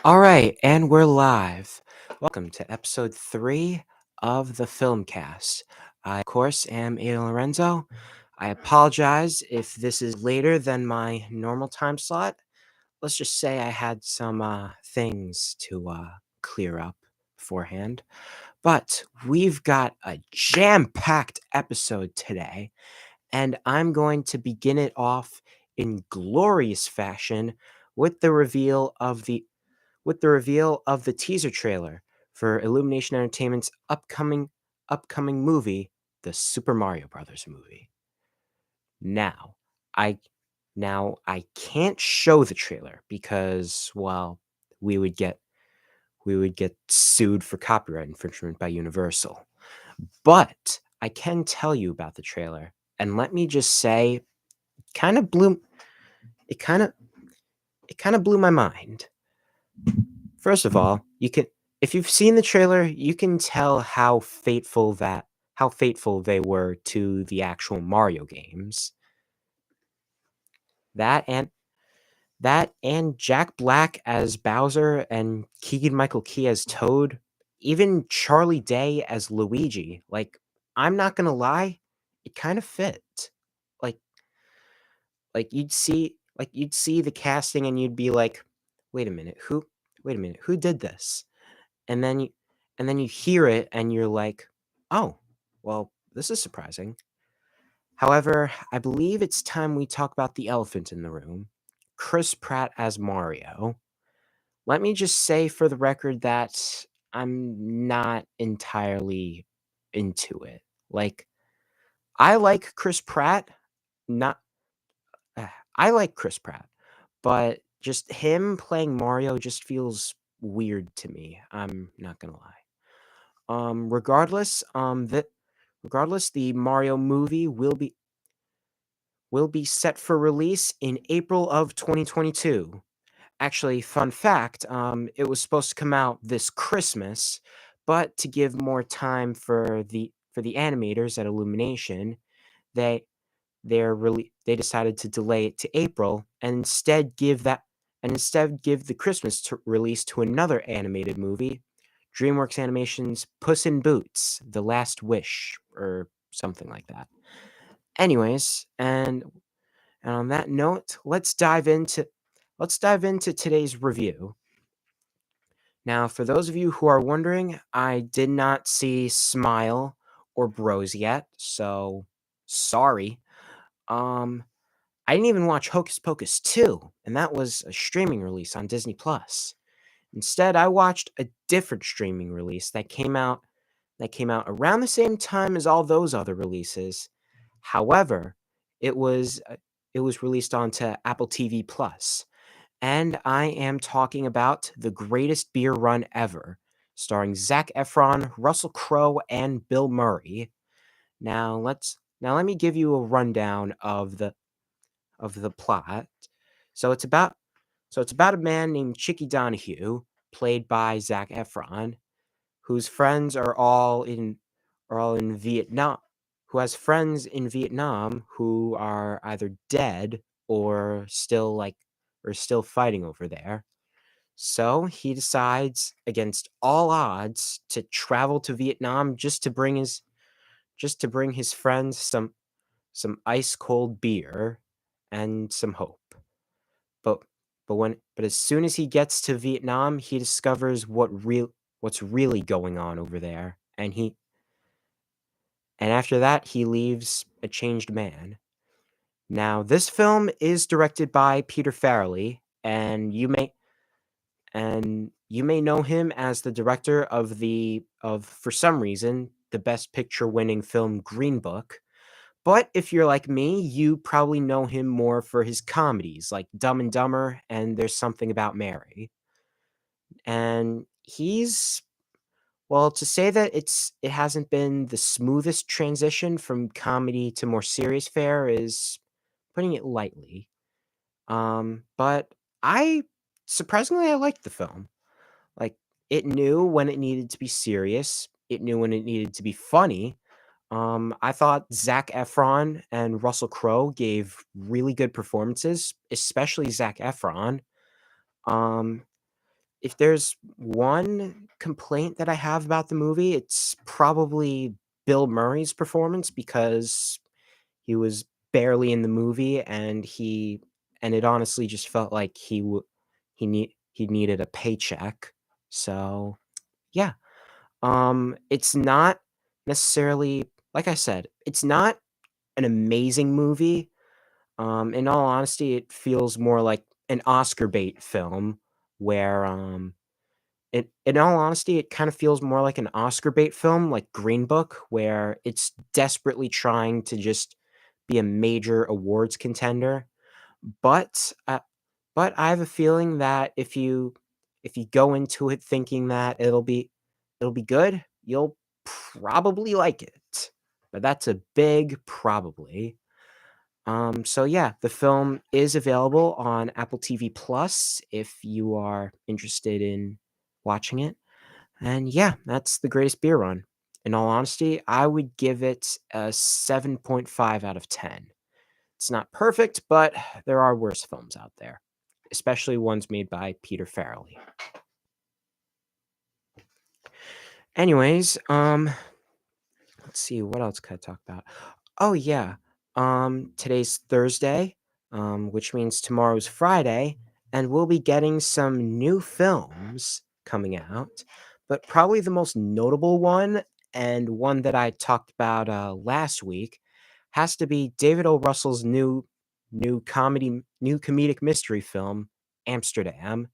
All right, and we're live. Welcome to episode 3 of the FilmCast. I, of course, am Aiden Lorenzo. I apologize if this is later than my normal time slot. Let's just say I had some things to clear up beforehand. But we've got a jam-packed episode today, and I'm going to begin it off in glorious fashion with the reveal of the teaser trailer for Illumination Entertainment's upcoming movie, the Super Mario Brothers movie. Now, I I can't show the trailer because we would get we would get sued for copyright infringement by Universal. But I can tell you about the trailer, and let me just say, kind of blew it kind of it kind of blew my mind. First of all, you can if you've seen the trailer, you can tell how fateful they were to the actual Mario games. That and that and Jack Black as Bowser and Keegan-Michael Key as Toad, even Charlie Day as Luigi. Like, I'm not gonna lie, it kind of fit. Like you'd see the casting and you'd be like, wait a minute, who did this? And then you hear it and you're like, "Oh, well, this is surprising." However, I believe it's time we talk about the elephant in the room, Chris Pratt as Mario. Let me just say for the record that I'm not entirely into it. Like, I like Chris Pratt, not I like Chris Pratt, but just him playing Mario just feels weird to me. I'm not gonna lie. Regardless, the Mario movie will be set for release in April of 2022. Actually, fun fact, it was supposed to come out this Christmas, but to give more time for the animators at Illumination, they they decided to delay it to April and instead give the Christmas release to another animated movie, DreamWorks Animation's Puss in Boots: The Last Wish, or something like that. Anyways, and on that note, let's dive into today's review. Now, for those of you who are wondering, I did not see Smile or Bros yet, so sorry. Um, I didn't even watch Hocus Pocus 2, and that was a streaming release on Disney Plus. Instead, I watched a different streaming release that came out around the same time as all those other releases. However, it was uh, it was released onto Apple TV Plus, and I am talking about The Greatest Beer Run Ever, starring Zac Efron, Russell Crowe, and Bill Murray. Now let me give you a rundown of the plot. So it's about a man named Chicky Donahue, played by Zac Efron, whose friends are all in Vietnam, who has friends in Vietnam who are either dead or still fighting over there. So he decides against all odds to travel to Vietnam just to bring his friends some ice cold beer and some hope. But but as soon as he gets to Vietnam, he discovers what's really going on over there, and after that he leaves a changed man. Now, this film is directed by Peter Farrelly, and you may know him as the director of for some reason the Best Picture winning film Green Book. But if you're like me, you probably know him more for his comedies like Dumb and Dumber and There's Something About Mary. And he's well, to say that it hasn't been the smoothest transition from comedy to more serious fare is putting it lightly. But I surprisingly I liked the film. Like, it knew when it needed to be serious, it knew when it needed to be funny. I thought Zac Efron and Russell Crowe gave really good performances, especially Zac Efron. Um, if there's one complaint that I have about the movie, it's probably Bill Murray's performance because he was barely in the movie and it honestly just felt like he needed a paycheck. So, yeah. It's not necessarily like I said, it's not an amazing movie. In all honesty, it feels more like an Oscar bait film where in all honesty, it kind of feels more like an Oscar bait film like Green Book, where it's desperately trying to just be a major awards contender. But but I have a feeling that if you go into it thinking that it'll be good, you'll probably like it. But that's a big probably. So yeah, the film is available on Apple TV Plus if you are interested in watching it. And yeah, that's the greatest beer run. In all honesty, I would give it a 7.5 out of 10. It's not perfect, but there are worse films out there, especially ones made by Peter Farrelly. Anyways, let's see, what else could I talk about? Oh yeah. Today's Thursday, which means tomorrow's Friday, and we'll be getting some new films coming out. But probably the most notable one, and one that I talked about last week, has to be David O. Russell's new comedic mystery film, Amsterdam,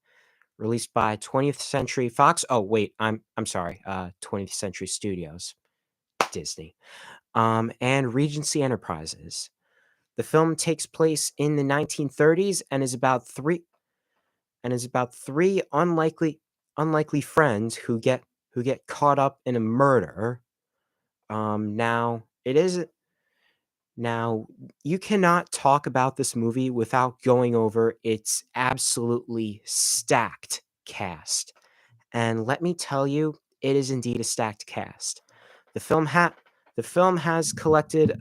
released by 20th Century Fox. Oh wait, I'm sorry, 20th Century Studios, Disney, and Regency Enterprises. The film takes place in the 1930s and is about three unlikely friends who get caught up in a murder. Now it is now you cannot talk about this movie without going over its absolutely stacked cast. And let me tell you, it is indeed a stacked cast. The film ha- the film has collected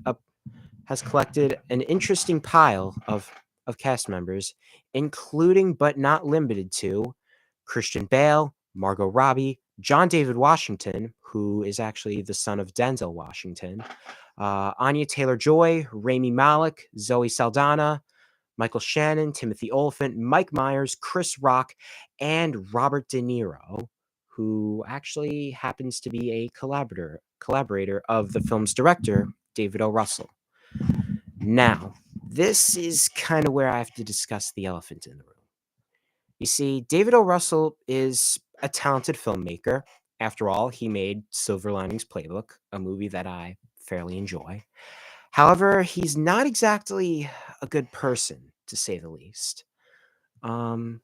an interesting pile of cast members, including but not limited to Christian Bale, Margot Robbie, John David Washington, who is actually the son of Denzel Washington, Anya Taylor Joy, Rami Malek, Zoe Saldana, Michael Shannon, Timothy Olyphant, Mike Myers, Chris Rock, and Robert De Niro, who actually happens to be a collaborator of the film's director, David O. Russell. Now, this is kind of where I have to discuss the elephant in the room. You see, David O. Russell is a talented filmmaker. After all, he made Silver Linings Playbook, a movie that I fairly enjoy. However, he's not exactly a good person, to say the least. Um,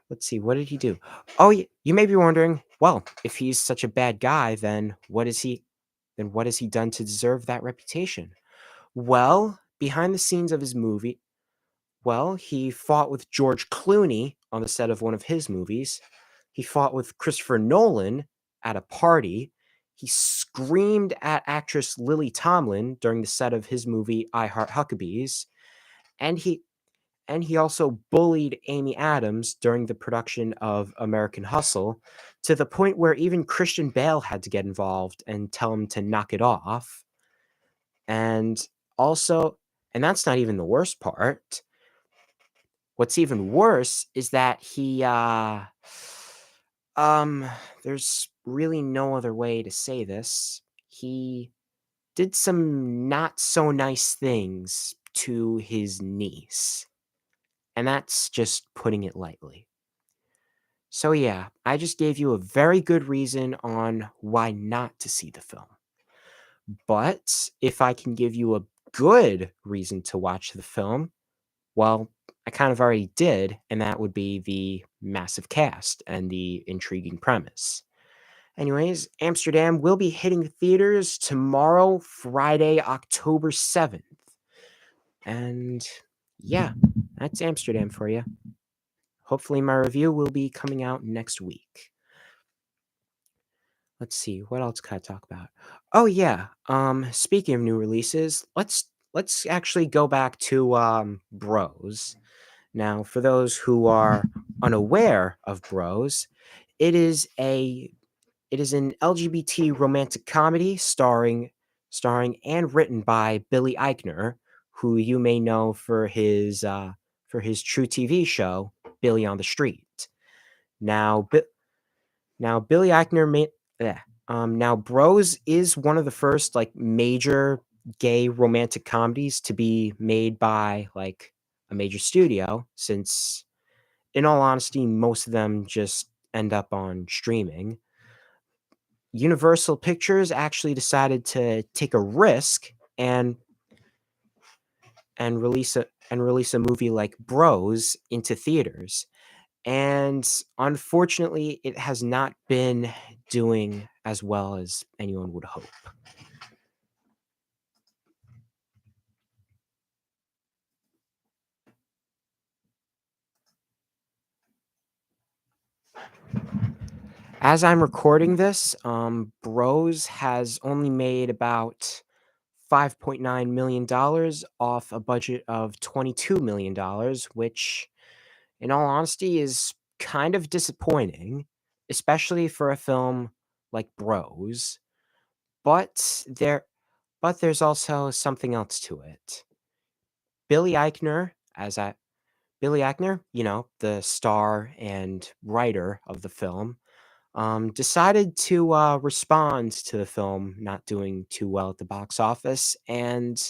let's see, what did he do? Oh, you may be wondering, well, if he's such a bad guy, then what has he done to deserve that reputation? Well, behind the scenes of his movie, well, he fought with George Clooney on the set of one of his movies. He fought with Christopher Nolan at a party. He screamed at actress Lily Tomlin during the set of his movie I Heart Huckabees, and he also bullied Amy Adams during the production of American Hustle, to the point where even Christian Bale had to get involved and tell him to knock it off. And also, and that's not even the worst part. What's even worse is that um there's really no other way to say this. He did some not so nice things to his niece. And that's just putting it lightly. So yeah, I just gave you a very good reason on why not to see the film. But if I can give you a good reason to watch the film, well, I kind of already did, and that would be the massive cast and the intriguing premise. Anyways, Amsterdam will be hitting theaters tomorrow, Friday, October 7th. And yeah, that's Amsterdam for you. Hopefully, my review will be coming out next week. Let's see, what else can I talk about? Oh yeah, speaking of new releases, let's actually go back to Bros. Now, for those who are unaware of Bros, it is a it is an LGBT romantic comedy starring and written by Billy Eichner, who you may know for his true TV show Billy on the Street. Now, now Billy Eichner made yeah, now Bros is one of the first like major gay romantic comedies to be made by like a major studio, since in all honesty most of them just end up on streaming. Universal Pictures actually decided to take a risk and release a movie like Bros into theaters. And unfortunately, it has not been doing as well as anyone would hope. As I'm recording this, Bros has only made about $5.9 million off a budget of $22 million, which, in all honesty, is kind of disappointing, especially for a film like Bros. But there's also something else to it. Billy Eichner, as I Billy Eichner, the star and writer of the film, decided to respond to the film not doing too well at the box office, and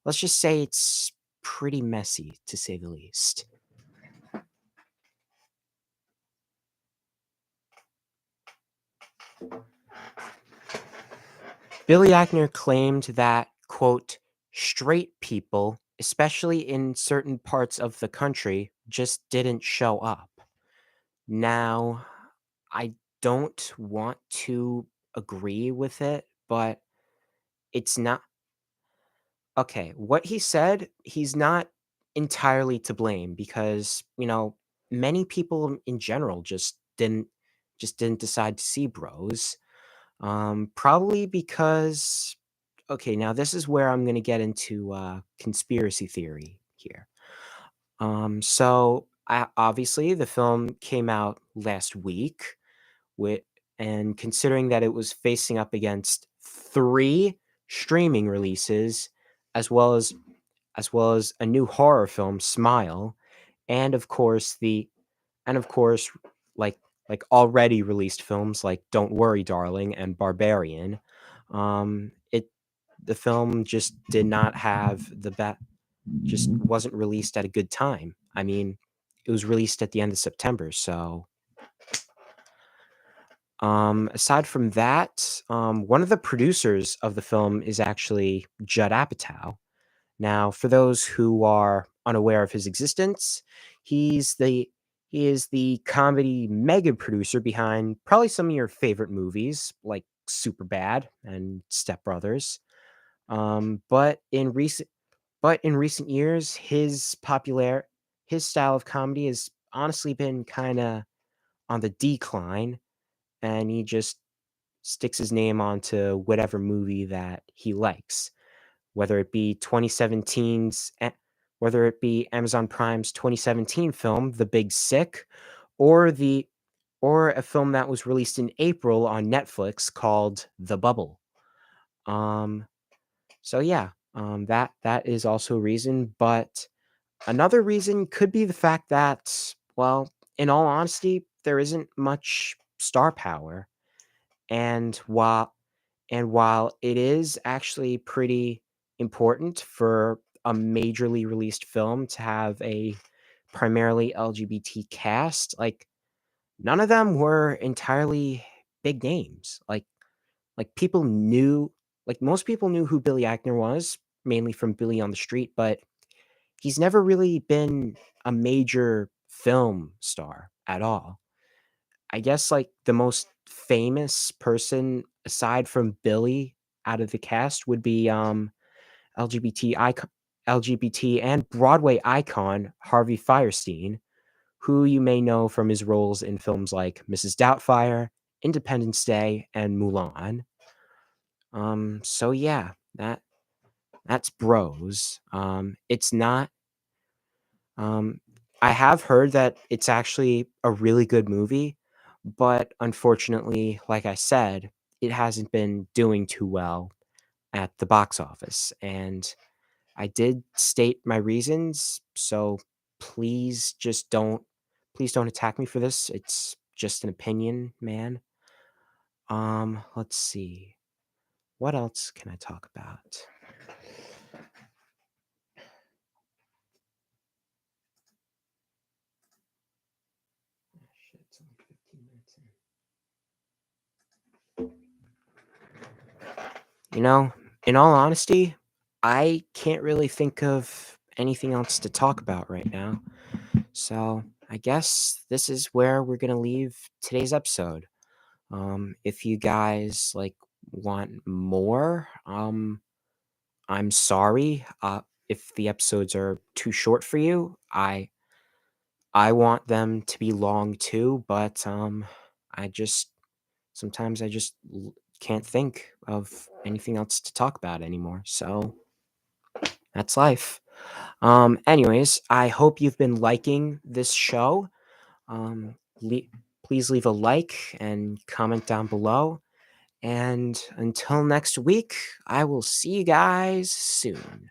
let's just say it's pretty messy, to say the least. Billy Eichner claimed that, quote, straight people, especially in certain parts of the country, just didn't show up. Now, I don't want to agree with it, but it's not okay. What he said, he's not entirely to blame because, many people in general just didn't decide to see Bros. Probably because okay, now this is where I'm going to get into conspiracy theory here. Obviously the film came out last week, with and considering that it was facing up against three streaming releases, as well as a new horror film, Smile, and of course, like already released films like Don't Worry, Darling and Barbarian. It The film just did not have just wasn't released at a good time. I mean, it was released at the end of September, so aside from that, one of the producers of the film is actually Judd Apatow. Now, for those who are unaware of his existence, he's the he is the comedy mega producer behind probably some of your favorite movies like Superbad and Step Brothers. But in recent years, his style of comedy has honestly been kind of on the decline, and he just sticks his name onto whatever movie that he likes, whether it be 2017's whether it be Amazon Prime's 2017 film The Big Sick, or a film that was released in April on Netflix called The Bubble. Um so yeah, that is also a reason, but another reason could be the fact that, well, in all honesty, there isn't much star power, and while it is actually pretty important for a majorly released film to have a primarily LGBT cast, like none of them were entirely big names. People knew, most people knew who Billy Eichner was, mainly from Billy on the Street, but he's never really been a major film star at all. I guess like the most famous person aside from Billy out of the cast would be LGBT icon LGBT and Broadway icon Harvey Fierstein, who you may know from his roles in films like Mrs. Doubtfire, Independence Day, and Mulan. So yeah, that's Bros. It's not Um, I have heard that it's actually a really good movie, but unfortunately, like I said, it hasn't been doing too well at the box office. And I did state my reasons, so please just don't please don't attack me for this. It's just an opinion, man. Let's see. What else can I talk about? Shit, it's only 15 minutes in. In all honesty, I can't really think of anything else to talk about right now. So I guess this is where we're gonna leave today's episode. If you guys want more, I'm sorry. If the episodes are too short for you, I want them to be long too, but I just sometimes I just can't think of anything else to talk about anymore. So that's life. Anyways, I hope you've been liking this show. Um, le- Please leave a like and comment down below. And until next week, I will see you guys soon.